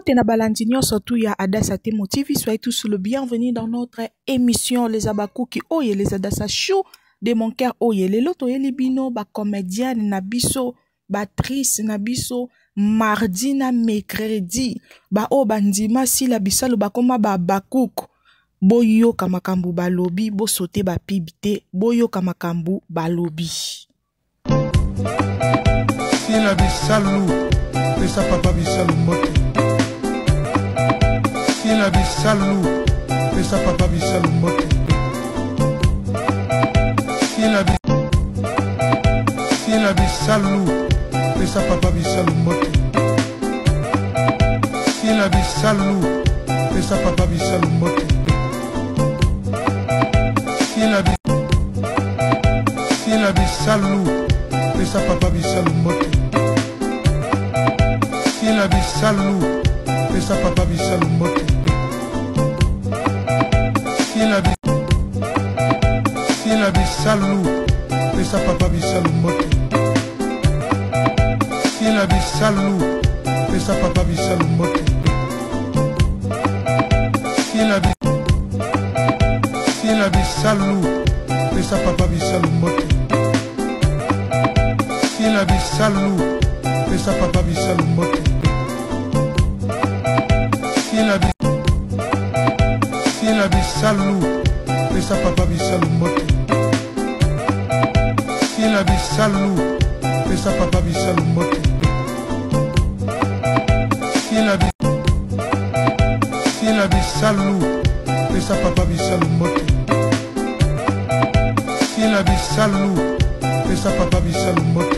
Bote na balandinyo surtout ya Adassa Temo TV, soyez tous le bienvenue dans notre émission Les Abakuki Oye les Adassa Show de mon cœur Oye. Les loto ye libino ba comédienne na biso, ba actrice na biso, mardi na mercredi, ba o bandima si la bisalo ba koma ba bakuk. Boyo kamakambu balobi, bo sote ba pibite, boyo kamakambu balobi. Si la bisalou, pesa papa bisalou moto. Si la bisalou, pesa papa bisalou moto. Si la bisalou, pesa papa bisalou moto. Si la bisalou, pesa papa bisalou moto. Si la bisalou, pesa papa bisalou moto. Si la bisalou, pesa papa bisalou moto. Si la bisalou, pesa papa bisalou moto. Si la bisalou, pesa papa bisalou moto. Si la bisalou, pesa papa bisalou moto. Si la bisalou, pesa papa bisalou moto. Si la bisalou, pesa papa bisalou moto. Si la bisalou, pesa papa bisalou moto. Si la bisalou, pesa papa bisalou moto. Si la bisalou, pesa papa bisalou moto.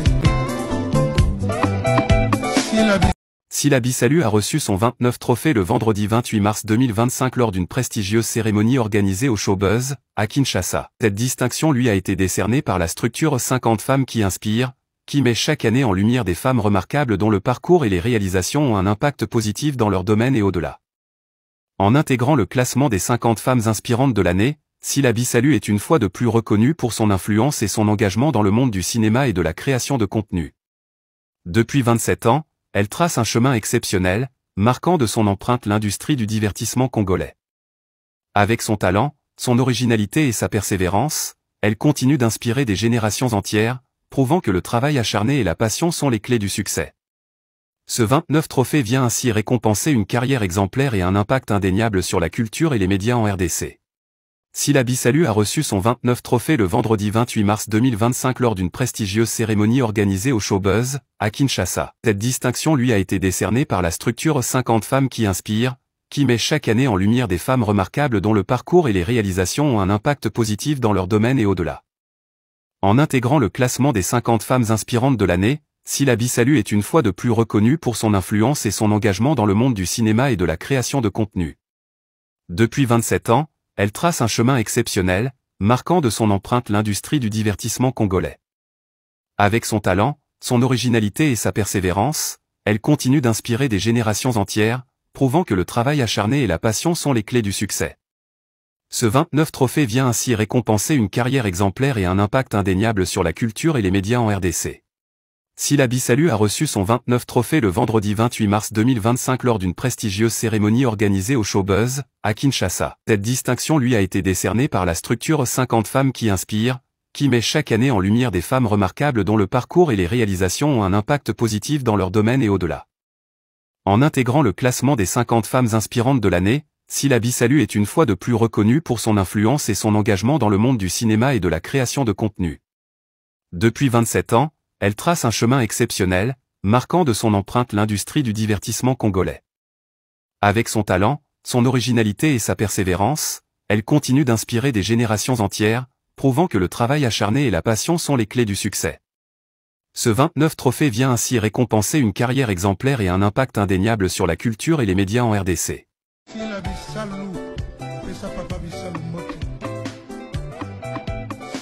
Sila Bissalu a reçu son 29 trophée le vendredi 28 mars 2025 lors d'une prestigieuse cérémonie organisée au Showbuzz, à Kinshasa. Cette distinction lui a été décernée par la structure 50 femmes qui inspirent, qui met chaque année en lumière des femmes remarquables dont le parcours et les réalisations ont un impact positif dans leur domaine et au-delà. En intégrant le classement des 50 femmes inspirantes de l'année, Sila Bissalu est une fois de plus reconnue pour son influence et son engagement dans le monde du cinéma et de la création de contenu. Depuis 27 ans, elle trace un chemin exceptionnel, marquant de son empreinte l'industrie du divertissement congolais. Avec son talent, son originalité et sa persévérance, elle continue d'inspirer des générations entières, prouvant que le travail acharné et la passion sont les clés du succès. Ce 29 trophée vient ainsi récompenser une carrière exemplaire et un impact indéniable sur la culture et les médias en RDC. Sila Bissalu a reçu son 29 trophée le vendredi 28 mars 2025 lors d'une prestigieuse cérémonie organisée au Showbuzz, à Kinshasa. Cette distinction lui a été décernée par la structure 50 femmes qui inspirent, qui met chaque année en lumière des femmes remarquables dont le parcours et les réalisations ont un impact positif dans leur domaine et au-delà. En intégrant le classement des 50 femmes inspirantes de l'année, Sila Bissalu est une fois de plus reconnue pour son influence et son engagement dans le monde du cinéma et de la création de contenu. Depuis 27 ans, elle trace un chemin exceptionnel, marquant de son empreinte l'industrie du divertissement congolais. Avec son talent, son originalité et sa persévérance, elle continue d'inspirer des générations entières, prouvant que le travail acharné et la passion sont les clés du succès. Ce 29 trophée vient ainsi récompenser une carrière exemplaire et un impact indéniable sur la culture et les médias en RDC. Sila Bissalu a reçu son 29 trophée le vendredi 28 mars 2025 lors d'une prestigieuse cérémonie organisée au Showbuzz, à Kinshasa. Cette distinction lui a été décernée par la structure 50 femmes qui inspirent, qui met chaque année en lumière des femmes remarquables dont le parcours et les réalisations ont un impact positif dans leur domaine et au-delà. En intégrant le classement des 50 femmes inspirantes de l'année, Sila Bissalu est une fois de plus reconnue pour son influence et son engagement dans le monde du cinéma et de la création de contenu. Depuis 27 ans, elle trace un chemin exceptionnel, marquant de son empreinte l'industrie du divertissement congolais. Avec son talent, son originalité et sa persévérance, elle continue d'inspirer des générations entières, prouvant que le travail acharné et la passion sont les clés du succès. Ce 29 trophée vient ainsi récompenser une carrière exemplaire et un impact indéniable sur la culture et les médias en RDC. Si la bisalou, pesa papa bisalou moto.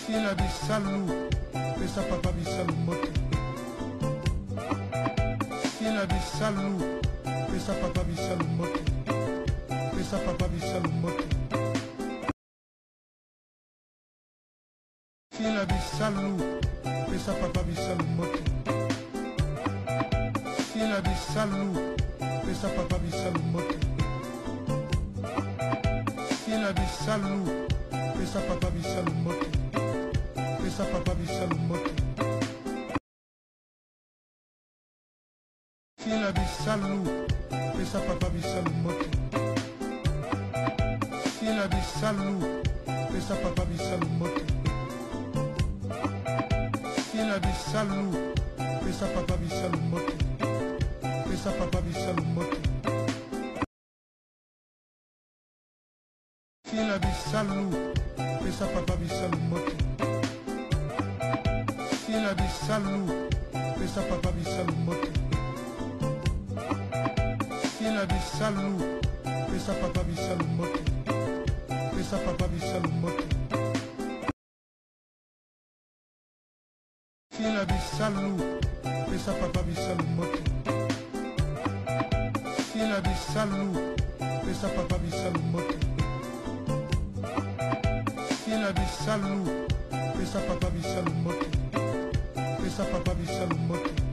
Si la bisalou, pesa papa bisalou moto. Si la bisalou, pesa papa bisalou moto. Pesa papa bisalou moto. Si la bisalou, pesa papa bisalou moto. Si la bisalou, pesa papa bisalu mote. Sila bisalu, pesa papa bisalu mote. Pesa papa bisalu mote. Sila bisalu, pesa papa bisalu mote. Sila bisalu, pesa papa bisalu mote. Sila bisalu, pesa papa bisalu mote. Pesa papa bisalu mote. Sila bisalu, pesa papa bisalu mote. Sila bisalu, pesa papa bisalu mote. Sila bisalu, pesa papa bisalu mote. Pesa papa bisalu mote. Sila bisalu, pesa papa bisalu mote. Sila bisalu, pesa papa bisalu mote. Sila bisalu, pesa papa bisalu mote. Pesa papa bisalu mote.